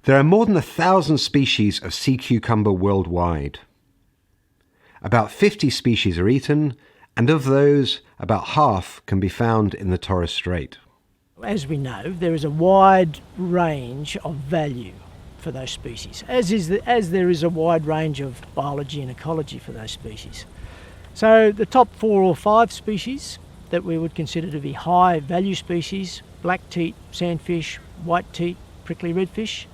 There are more than 1,000 species of sea cucumber worldwide. About 50 species are eaten, and of those, about half can be found in the Torres Strait. As we know, there is a wide range of value for those species, as there is a wide range of biology and ecology for those species. So the top 4 or 5 species that we would consider to be high value species: black teat, sandfish, white teat, prickly redfish,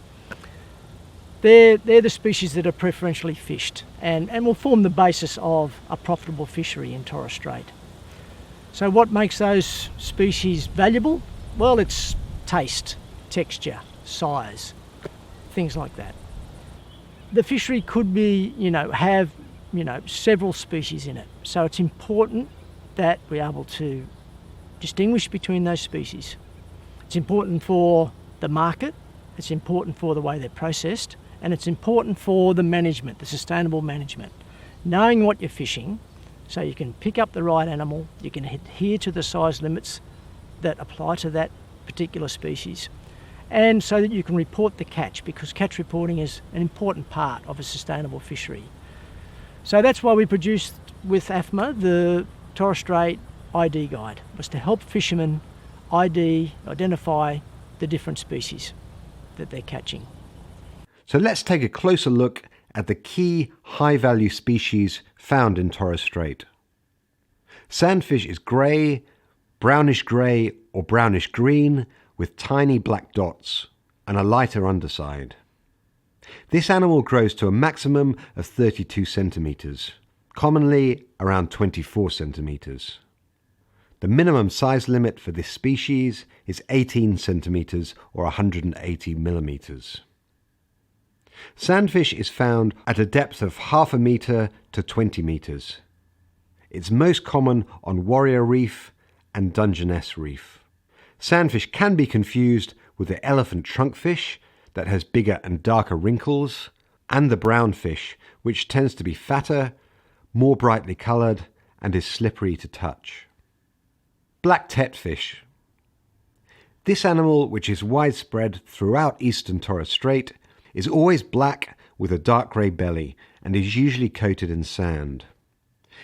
they're the species that are preferentially fished and will form the basis of a profitable fishery in Torres Strait. So what makes those species valuable? Well, it's taste, texture, size, things like that. The fishery could be, have, several species in it. So it's important that we're able to distinguish between those species. It's important for the market, it's important for the way they're processed, and it's important for the management, the sustainable management. Knowing what you're fishing so you can pick up the right animal, you can adhere to the size limits that apply to that particular species, and so that you can report the catch, because catch reporting is an important part of a sustainable fishery. So that's why we produced with AFMA the Torres Strait ID guide, was to help fishermen identify the different species that they're catching. So let's take a closer look at the key high-value species found in Torres Strait. Sandfish is grey, brownish-grey or brownish-green with tiny black dots and a lighter underside. This animal grows to a maximum of 32 centimetres, commonly around 24 centimetres. The minimum size limit for this species is 18 centimetres or 180 millimetres. Sandfish is found at a depth of half a metre to 20 metres. It's most common on Warrior Reef and Dungeness Reef. Sandfish can be confused with the elephant trunkfish that has bigger and darker wrinkles, and the brownfish, which tends to be fatter, more brightly coloured, and is slippery to touch. Black teatfish. This animal, which is widespread throughout eastern Torres Strait, is always black with a dark grey belly and is usually coated in sand.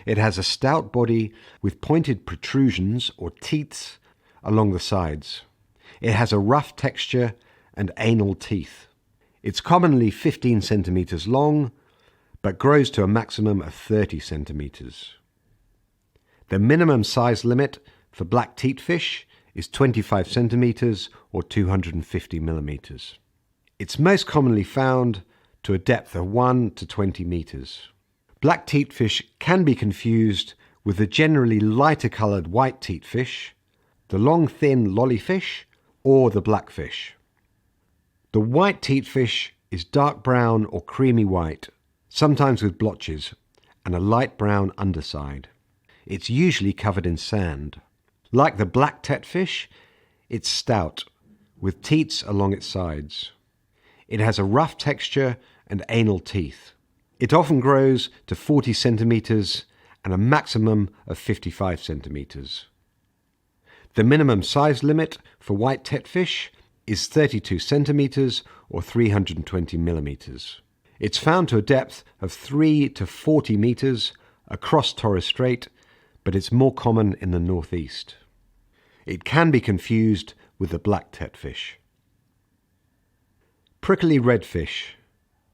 It has a stout body with pointed protrusions or teats along the sides. It has a rough texture and anal teeth. It's commonly 15 centimetres long, but grows to a maximum of 30 centimetres. The minimum size limit for black teatfish is 25 centimetres or 250 millimetres. It's most commonly found to a depth of 1 to 20 metres. Black teatfish can be confused with the generally lighter coloured white teatfish, the long thin lollyfish, or the blackfish. The white teatfish is dark brown or creamy white, sometimes with blotches, and a light brown underside. It's usually covered in sand. Like the black teatfish, it's stout, with teats along its sides. It has a rough texture and anal teeth. It often grows to 40 centimetres and a maximum of 55 centimetres. The minimum size limit for white teatfish is 32 centimetres or 320 millimetres. It's found to a depth of 3 to 40 metres across Torres Strait, but it's more common in the northeast. It can be confused with the black teatfish. Prickly redfish.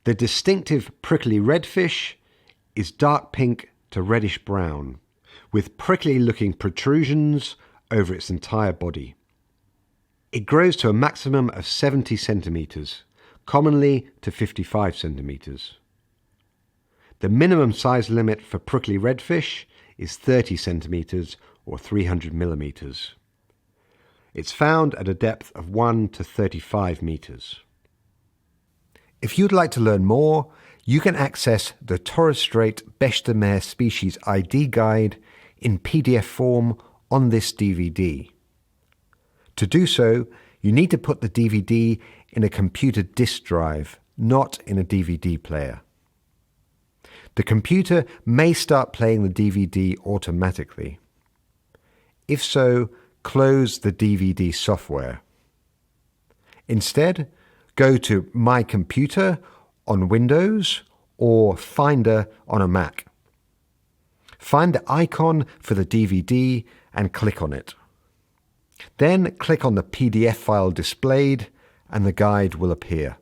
The distinctive prickly redfish is dark pink to reddish brown, with prickly-looking protrusions over its entire body. It grows to a maximum of 70 centimetres, commonly to 55 centimetres. The minimum size limit for prickly redfish is 30 centimetres or 300 millimetres. It's found at a depth of 1 to 35 metres. If you'd like to learn more, you can access the Torres Strait Bêche de Mer Species ID Guide in PDF form on this DVD. To do so, you need to put the DVD in a computer disk drive, not in a DVD player. The computer may start playing the DVD automatically. If so, close the DVD software. Instead, go to My Computer on Windows or Finder on a Mac. Find the icon for the DVD and click on it. Then click on the PDF file displayed and the guide will appear.